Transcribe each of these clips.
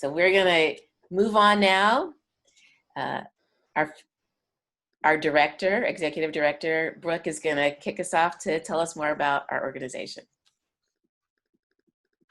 So we're going to move on now. Our director, executive director, Brooke, is going to kick us off to tell us more about our organization.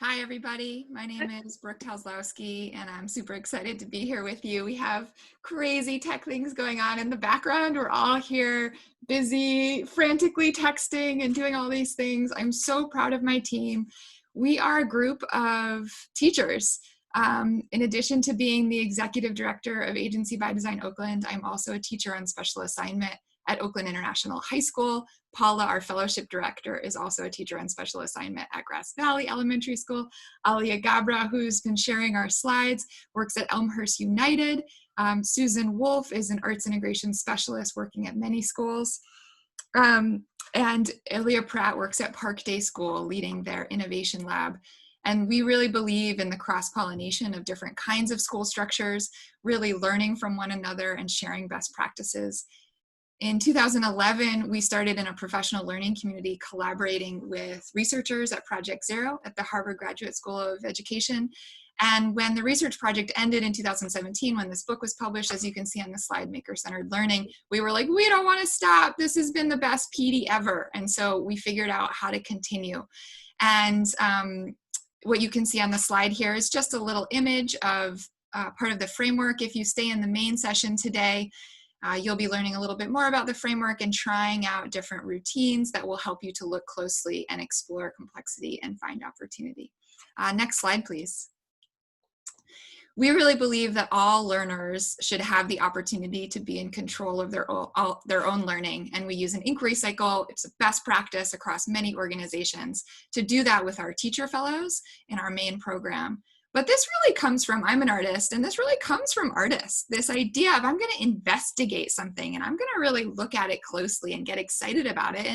Hi, everybody. My name is Brooke Toczylowski, and I'm super excited to be here with you. We have crazy tech things going on in the background. We're all here busy, frantically texting and doing all these things. I'm so proud of my team. We are a group of teachers. In addition to being the executive director of Agency by Design Oakland, I'm also a teacher on special assignment at Oakland International High School. Paula, our fellowship director, is also a teacher on special assignment at Grass Valley Elementary School. Alia Gabra, who's been sharing our slides, works at Elmhurst United. Susan Wolf is an arts integration specialist working at many schools. And Ilya Pratt works at Park Day School, leading their innovation lab. And we really believe in the cross-pollination of different kinds of school structures, really learning from one another and sharing best practices. In 2011, we started in a professional learning community collaborating with researchers at Project Zero at the Harvard Graduate School of Education. And when the research project ended in 2017, when this book was published, as you can see on the slide, Maker-Centered Learning, we were like, we don't want to stop. This has been the best PD ever. And so we figured out how to continue. And what you can see on the slide here is just a little image of part of the framework. If you stay in the main session today, you'll be learning a little bit more about the framework and trying out different routines that will help you to look closely and explore complexity and find opportunity. Next slide, please. We really believe that all learners should have the opportunity to be in control of their own learning, and we use an inquiry cycle. It's a best practice across many organizations to do that with our teacher fellows in our main program. But this really comes from, I'm an artist, and this really comes from artists. This idea of I'm going to investigate something, and I'm going to really look at it closely and get excited about it.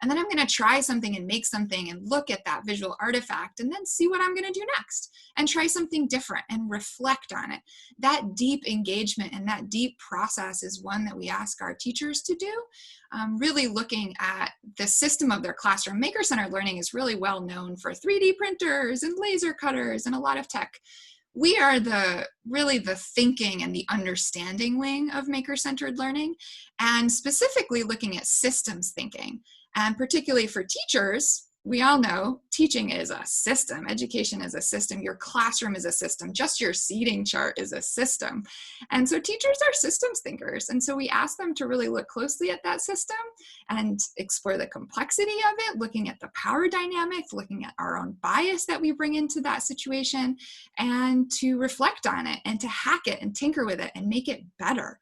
And then I'm going to try something and make something and look at that visual artifact and then see what I'm going to do next and try something different and reflect on it. That deep engagement and that deep process is one that we ask our teachers to do. Really looking at the system of their classroom. Maker-centered learning is really well known for 3D printers and laser cutters and a lot of tech. We are really the thinking and the understanding wing of maker-centered learning, and specifically looking at systems thinking. And particularly for teachers, we all know teaching is a system. Education is a system. Your classroom is a system. Just your seating chart is a system. And so teachers are systems thinkers. And so we ask them to really look closely at that system and explore the complexity of it, looking at the power dynamics, looking at our own bias that we bring into that situation, and to reflect on it and to hack it and tinker with it and make it better.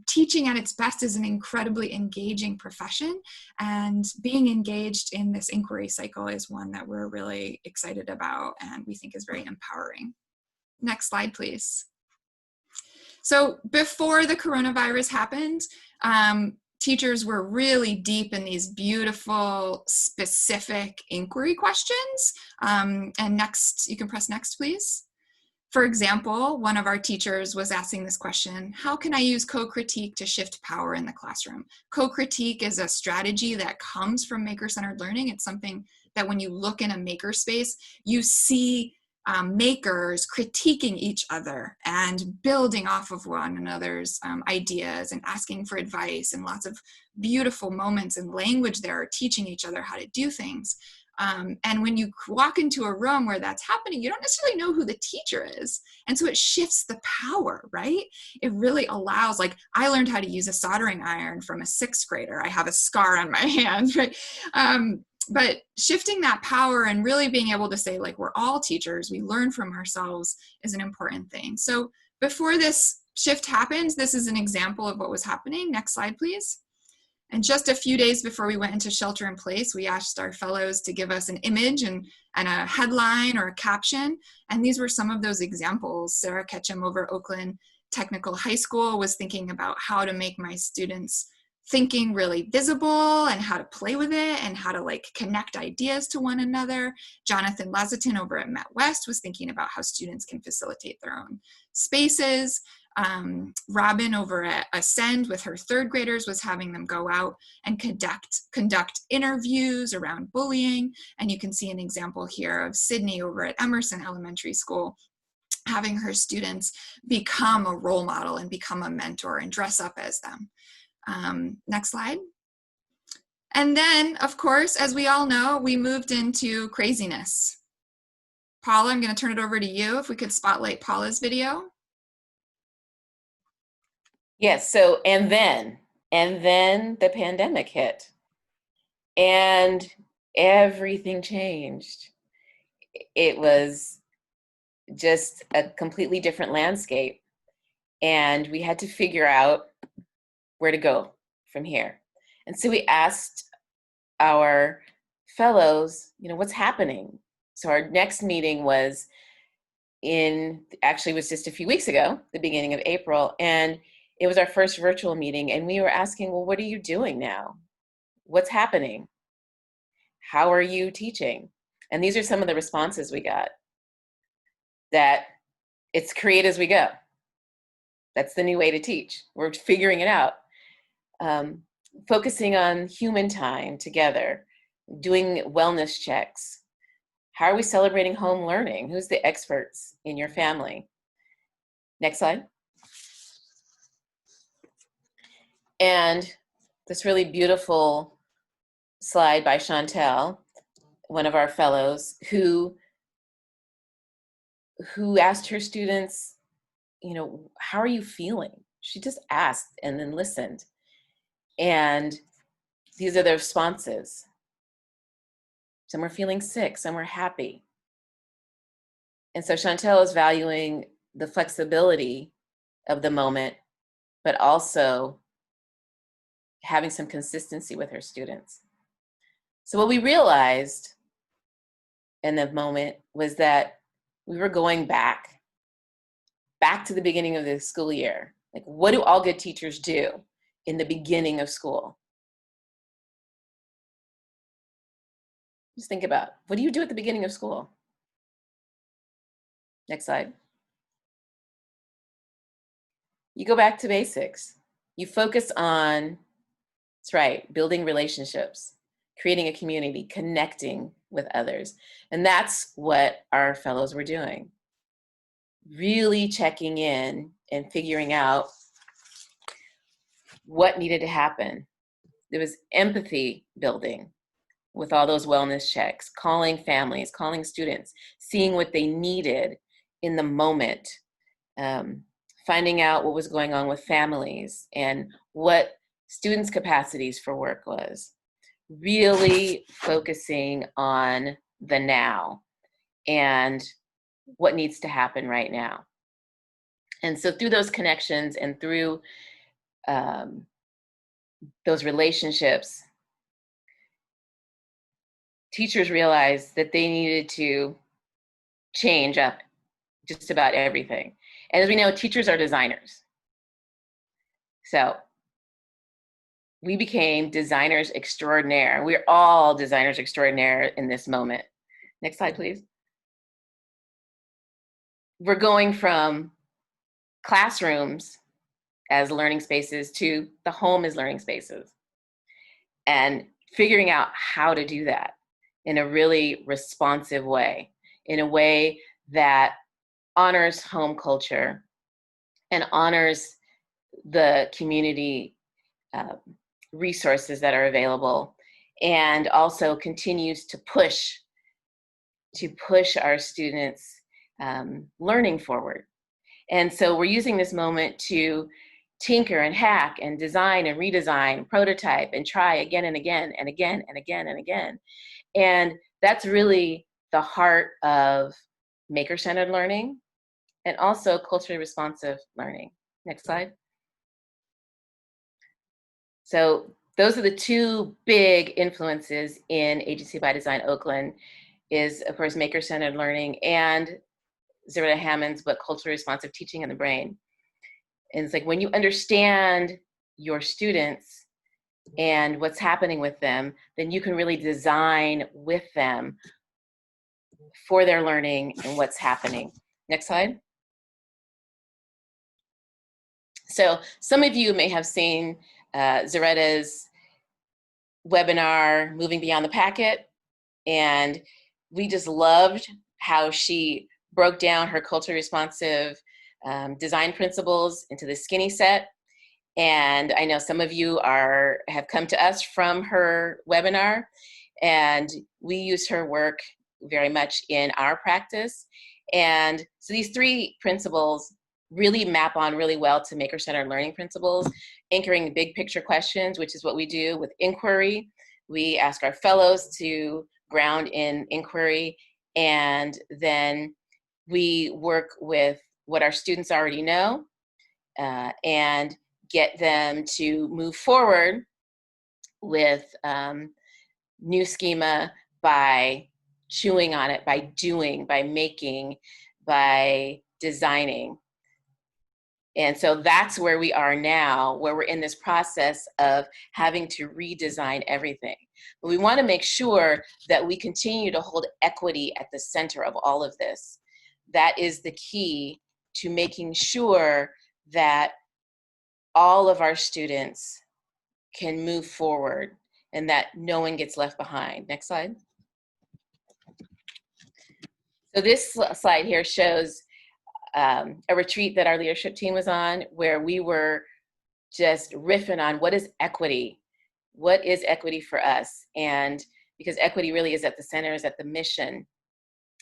Teaching at its best is an incredibly engaging profession, and being engaged in this inquiry cycle is one that we're really excited about and we think is very empowering. Next slide, please. So before the coronavirus happened, teachers were really deep in these beautiful, specific inquiry questions. And next, you can press next, please. For example, one of our teachers was asking this question: how can I use co-critique to shift power in the classroom? Co-critique is a strategy that comes from maker-centered learning. It's something that when you look in a makerspace, you see makers critiquing each other and building off of one another's ideas and asking for advice, and lots of beautiful moments and language there are teaching each other how to do things. And when you walk into a room where that's happening, you don't necessarily know who the teacher is. And so it shifts the power, right? It really allows, like, I learned how to use a soldering iron from a 6th grader. I have a scar on my hand, right? But shifting that power and really being able to say, like, we're all teachers, we learn from ourselves, is an important thing. So before this shift happens, this is an example of what was happening. Next slide, please. And just a few days before we went into shelter in place, we asked our fellows to give us an image and a headline or a caption. And these were some of those examples. Sarah Ketchum over at Oakland Technical High School was thinking about how to make my students' thinking really visible and how to play with it and how to, like, connect ideas to one another. Jonathan Lazatin over at Met West was thinking about how students can facilitate their own spaces. Robin over at Ascend with her 3rd graders was having them go out and conduct interviews around bullying. And you can see an example here of Sydney over at Emerson Elementary School having her students become a role model and become a mentor and dress up as them. Next slide. And then, of course, as we all know, we moved into craziness. Paula, I'm going to turn it over to you. If we could spotlight Paula's video. Yes, so, and then the pandemic hit and everything changed. It was just a completely different landscape, and we had to figure out where to go from here. And so we asked our fellows, what's happening? So our next meeting was actually was just a few weeks ago, the beginning of April, and it was our first virtual meeting, and we were asking, well, what are you doing now? What's happening? How are you teaching? And these are some of the responses we got. That it's create as we go. That's the new way to teach. We're figuring it out. Focusing on human time together, doing wellness checks. How are we celebrating home learning? Who's the experts in your family? Next slide. And this really beautiful slide by Chantel, one of our fellows, who asked her students, how are you feeling? She just asked and then listened. And these are the responses. Some were feeling sick, some were happy. And so Chantel is valuing the flexibility of the moment, but also having some consistency with her students. So what we realized in the moment was that we were going back to the beginning of the school year. Like, what do all good teachers do in the beginning of school? Just think about, what do you do at the beginning of school? Next slide. You go back to basics. You focus on, that's right, building relationships, creating a community, connecting with others. And that's what our fellows were doing. Really checking in and figuring out what needed to happen. There was empathy building with all those wellness checks, calling families, calling students, seeing what they needed in the moment, finding out what was going on with families and what students' capacities for work was. Really focusing on the now and what needs to happen right now. And so through those connections and through those relationships, teachers realized that they needed to change up just about everything. And as we know, teachers are designers. So we became designers extraordinaire. We're all designers extraordinaire in this moment. Next slide, please. We're going from classrooms as learning spaces to the home as learning spaces, and figuring out how to do that in a really responsive way, in a way that honors home culture and honors the community resources that are available, and also continues to push our students' learning forward. And so we're using this moment to tinker and hack and design and redesign, prototype and try again and again and again and again and again. And that's really the heart of maker-centered learning and also culturally responsive learning. Next slide. So those are the two big influences in Agency by Design Oakland, is of course maker-centered learning and Zaretta Hammond's book, Culturally Responsive Teaching in the Brain. And it's like, when you understand your students and what's happening with them, then you can really design with them for their learning and what's happening. Next slide. So some of you may have seen Zaretta's webinar, Moving Beyond the Packet, and we just loved how she broke down her culturally responsive design principles into the skinny set. And I know some of you have come to us from her webinar, and we use her work very much in our practice. And so these 3 principles really map on really well to maker-centered learning principles, anchoring big picture questions, which is what we do with inquiry. We ask our fellows to ground in inquiry, and then we work with what our students already know and get them to move forward with new schema by chewing on it, by doing, by making, by designing. And so that's where we are now, where we're in this process of having to redesign everything. But we want to make sure that we continue to hold equity at the center of all of this. That is the key to making sure that all of our students can move forward and that no one gets left behind. Next slide. So this slide here shows a retreat that our leadership team was on, where we were just riffing on what is equity? What is equity for us? And because equity really is at the center, is at the mission,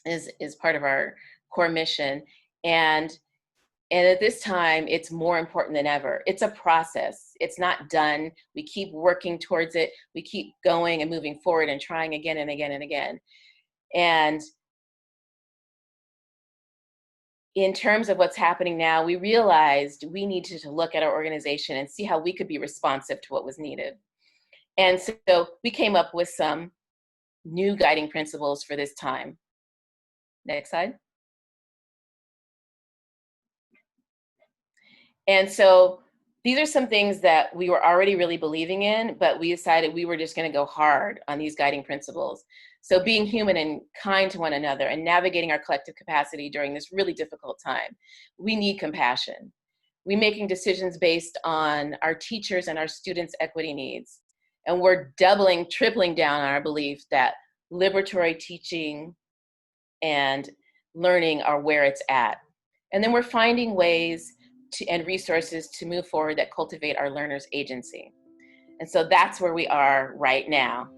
is part of our core mission. And at this time, it's more important than ever. It's a process. It's not done. We keep working towards it. We keep going and moving forward and trying again and again and again. And in terms of what's happening now, we realized we needed to look at our organization and see how we could be responsive to what was needed. And so we came up with some new guiding principles for this time. Next slide. And so these are some things that we were already really believing in, but we decided we were just going to go hard on these guiding principles. So being human and kind to one another and navigating our collective capacity during this really difficult time. We need compassion. We're making decisions based on our teachers and our students' equity needs. And we're doubling, tripling down on our belief that liberatory teaching and learning are where it's at. And then we're finding ways and resources to move forward that cultivate our learners' agency. And so that's where we are right now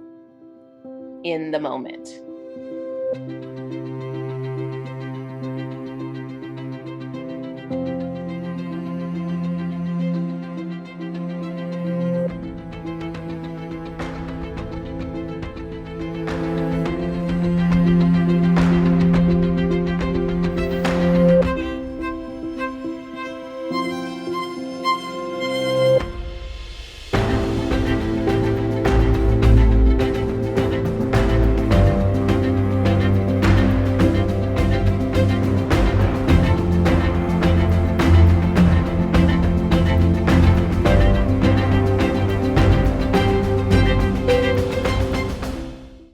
in the moment.